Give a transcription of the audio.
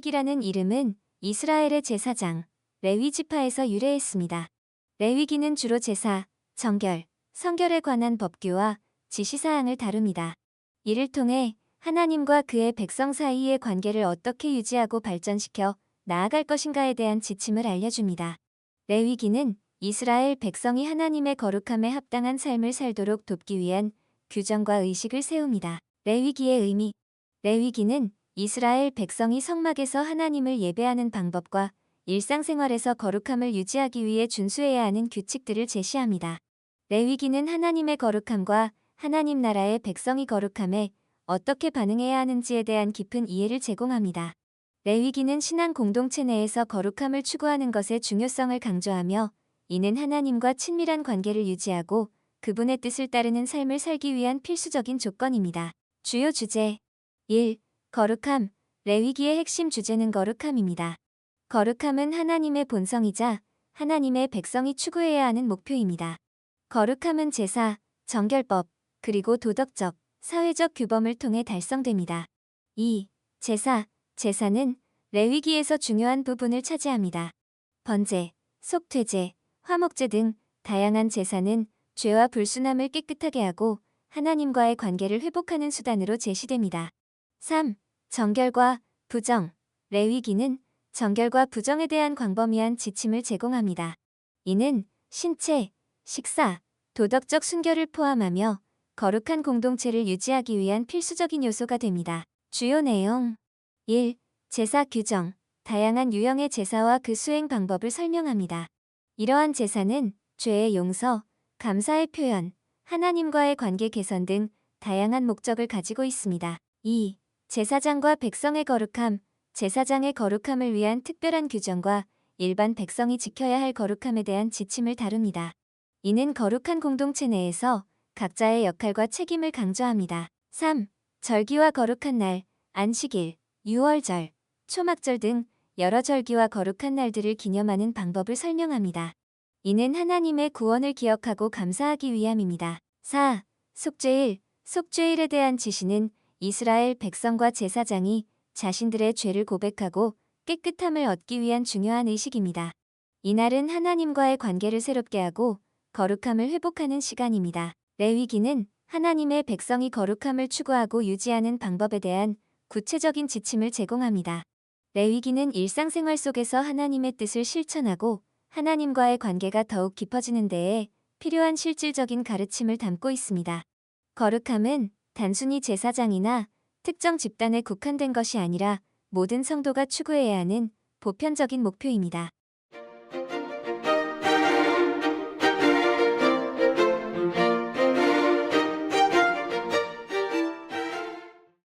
레위기라는 이름은 이스라엘의 제사장, 레위 지파에서 유래했습니다. 레위기는 주로 제사, 정결, 성결에 관한 법규와 지시사항을 다룹니다. 이를 통해 하나님과 그의 백성 사이의 관계를 어떻게 유지하고 발전시켜 나아갈 것인가에 대한 지침을 알려줍니다. 레위기는 이스라엘 백성이 하나님의 거룩함에 합당한 삶을 살도록 돕기 위한 규정과 의식을 세웁니다. 레위기의 의미. 레위기는 이스라엘 백성이 성막에서 하나님을 예배하는 방법과 일상생활에서 거룩함을 유지하기 위해 준수해야 하는 규칙들을 제시합니다. 레위기는 하나님의 거룩함과 하나님 나라의 백성이 거룩함에 어떻게 반응해야 하는지에 대한 깊은 이해를 제공합니다. 레위기는 신앙 공동체 내에서 거룩함을 추구하는 것의 중요성을 강조하며 이는 하나님과 친밀한 관계를 유지하고 그분의 뜻을 따르는 삶을 살기 위한 필수적인 조건입니다. 주요 주제 1. 거룩함. 레위기의 핵심 주제는 거룩함입니다. 거룩함은 하나님의 본성이자 하나님의 백성이 추구해야 하는 목표입니다. 거룩함은 제사, 정결법, 그리고 도덕적, 사회적 규범을 통해 달성됩니다. 2. 제사. 제사는 레위기에서 중요한 부분을 차지합니다. 번제, 속퇴제, 화목제 등 다양한 제사는 죄와 불순함을 깨끗하게 하고 하나님과의 관계를 회복하는 수단으로 제시됩니다. 3. 정결과 부정. 레위기는 정결과 부정에 대한 광범위한 지침을 제공합니다. 이는 신체, 식사, 도덕적 순결을 포함하며 거룩한 공동체를 유지하기 위한 필수적인 요소가 됩니다. 주요 내용 1. 제사 규정. 다양한 유형의 제사와 그 수행 방법을 설명합니다. 이러한 제사는 죄의 용서, 감사의 표현, 하나님과의 관계 개선 등 다양한 목적을 가지고 있습니다. 2. 제사장과 백성의 거룩함. 제사장의 거룩함을 위한 특별한 규정과 일반 백성이 지켜야 할 거룩함에 대한 지침을 다룹니다. 이는 거룩한 공동체 내에서 각자의 역할과 책임을 강조합니다. 3. 절기와 거룩한 날, 안식일, 유월절, 초막절 등 여러 절기와 거룩한 날들을 기념하는 방법을 설명합니다. 이는 하나님의 구원을 기억하고 감사하기 위함입니다. 4. 속죄일. 속죄일에 대한 지시는 이스라엘 백성과 제사장이 자신들의 죄를 고백하고 깨끗함을 얻기 위한 중요한 의식입니다. 이날은 하나님과의 관계를 새롭게 하고 거룩함을 회복하는 시간입니다. 레위기는 하나님의 백성이 거룩함을 추구하고 유지하는 방법에 대한 구체적인 지침을 제공합니다. 레위기는 일상생활 속에서 하나님의 뜻을 실천하고 하나님과의 관계가 더욱 깊어지는 데에 필요한 실질적인 가르침을 담고 있습니다. 거룩함은 단순히 제사장이나 특정 집단에 국한된 것이 아니라 모든 성도가 추구해야 하는 보편적인 목표입니다.